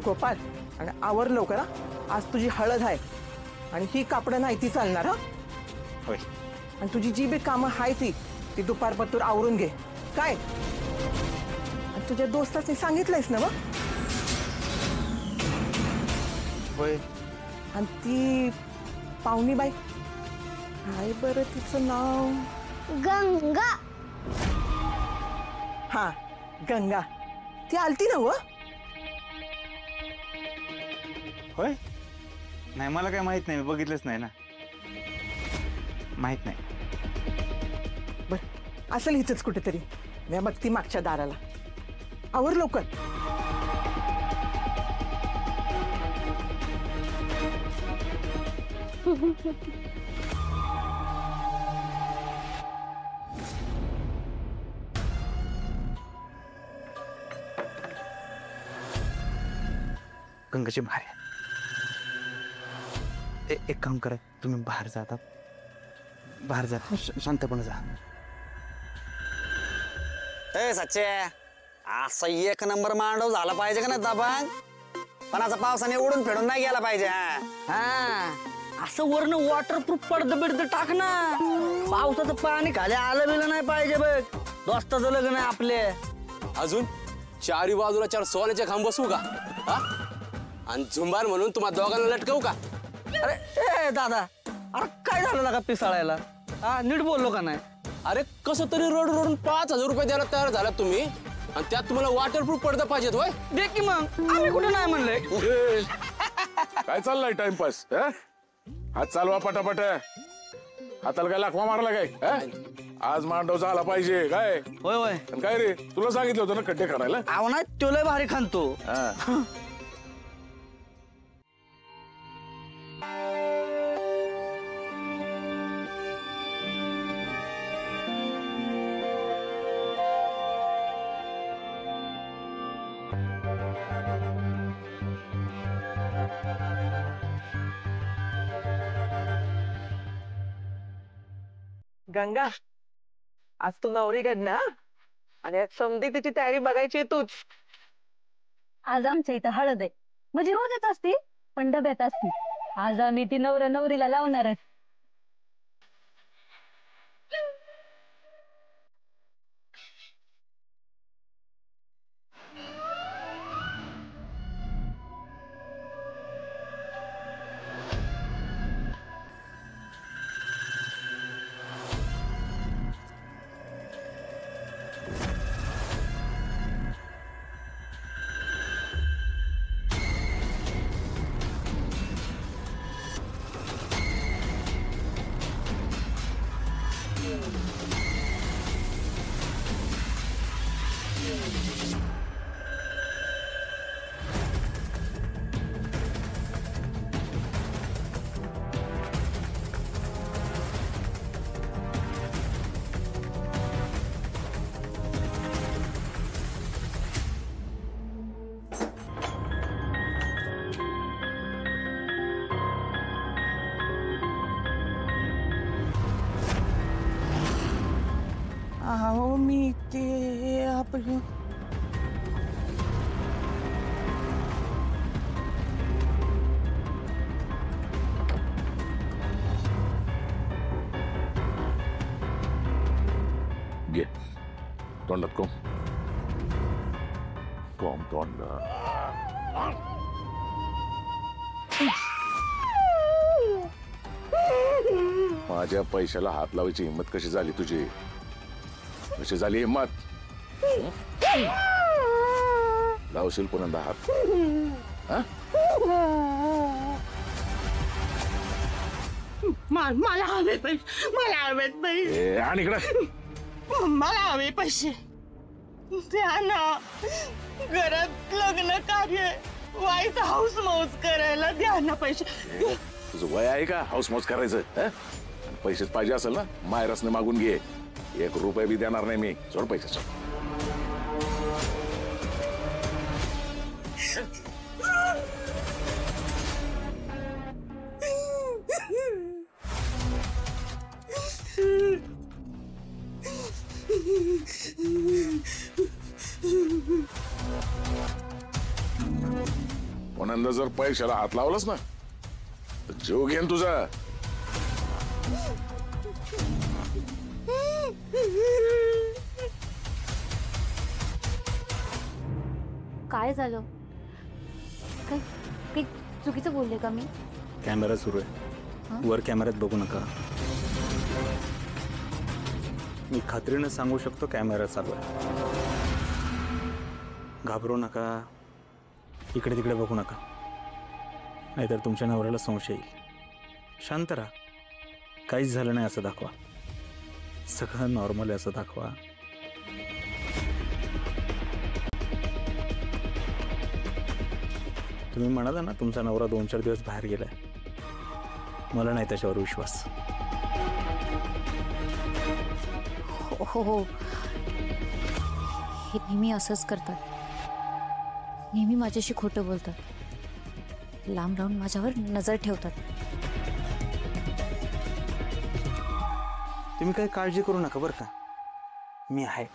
गोपाळ आणि आवर लवकर हा. आज तुझी हळद आहे आणि ही कापडं नाही ती चालणार हा. होय. आणि तुझी जी बी कामं आहे ती दुपारपतूर आवरून घे काय. आणि तुझ्या दोस्ताने सांगितलंयस ना मग. होय. आणि ती पाहुणी बाई काय बरं तिचं नाव. गंगा. हा गंगा ती आलती ना व. होय. नाही मला काय माहित नाही, मी बघितलंच नाही ना, माहित नाही. बर असेल इथंच कुठेतरी. मी बघ ती मागच्या दाराला. आवर लवकर. गंगाची बाहेर आहे. एक काम करा, तुम्ही बाहेर जा आता, बाहेर जा, शांतपणे जा. ए सच्चे, असं एक नंबर मांडव झाला पाहिजे का नाही दाबांग. पण असं पावसाने उडून फेडून नाही गेला पाहिजे. हा असं वरण वॉटरप्रूफ पडद बिडद टाक ना. पावसाचं पाणी खाली आलं बिलं नाही पाहिजे बघ. दोस्ताचं लग्न आहे आपले. अजून चारी बाजूला 4 सोन्याचे खांब बसवू का हा? आणि झुंबार म्हणून तुम्हा दोघांना लटकवू का. अरे ए दादा, अरे काय झालं ना का पिसाळायला. हा नीट बोललो का नाही. अरे कसं तरी रोड रोडून 5000 रुपये द्यायला तयार झाला तुम्ही आणि त्यात तुम्हाला वॉटरप्रूफ पडदा पाहिजेत होय. दे की मग, आम्ही कुठं नाही म्हणले. काय चाललंय टाइमपास. हात चालवा पटापट. हाताला काय लाखवा मारला काय. आज मांडव झाला पाहिजे काय. होय होय. आणि काय रे, तुला सांगितलं होतं ना खड्डे खणायला. आव ना तो लय भारी खांतो. गंगा आज तू नवरीकडं ना आणि समधी तिची तयारी बघायची तूच. आज आमच्या इथं हळद आहे, म्हणजे रोजच असते पण डब्यात असते. आज आम्ही ती नवऱ्या नवरीला लावणार. अहो मी ते आपलं घे तोंडात कोंब. कोंब तोंडात. माझ्या पैशाला हात लावायची हिंमत कशी झाली तुझी. कशी झाली हिंमत. लावशील पुन्हा हात. मला हवे पैसे. मला हवेत पैसे. आणि इकडे मला हवे पैसे द्या ना. घरात लग्न कार्य व्हायचं हाऊस मौज करायला द्या ना पैसे. तुझं वय आहे का हाऊस मौज करायचं. पैसेच पाहिजे असेल ना मायरसने मागून घे. 1 रुपया बी देणार नाही मी. सोड पैसे सोड. दुसऱ्यांदा जर पैशाला हात लावलास ना तर जीव घेन तुझा. काय झालं? काही चुकीचं बोलले का मी? कॅमेरा सुरू आहे, वर कॅमेऱ्यात बघू नका. मी खात्रीनं सांगू शकतो कॅमेरा चालू आहे. घाबरू नका, इकडे तिकडे बघू नका, नाहीतर तुमच्या नवऱ्याला संशय येईल. शांत राहा, काहीच झालं नाही असं दाखवा, सगळं नॉर्मल आहे असं दाखवा. तुम्ही म्हणाला ना तुमचा नवरा 2-4 दिवस बाहेर गेलाय, मला नाही त्याच्यावर विश्वास. हो हो, हे नेहमी असंच करतात, नेहमी माझ्याशी खोटं बोलतात, लांब राहून माझ्यावर नजर ठेवतात. तुम्ही काही काळजी करू नका बरं का, मी आहे.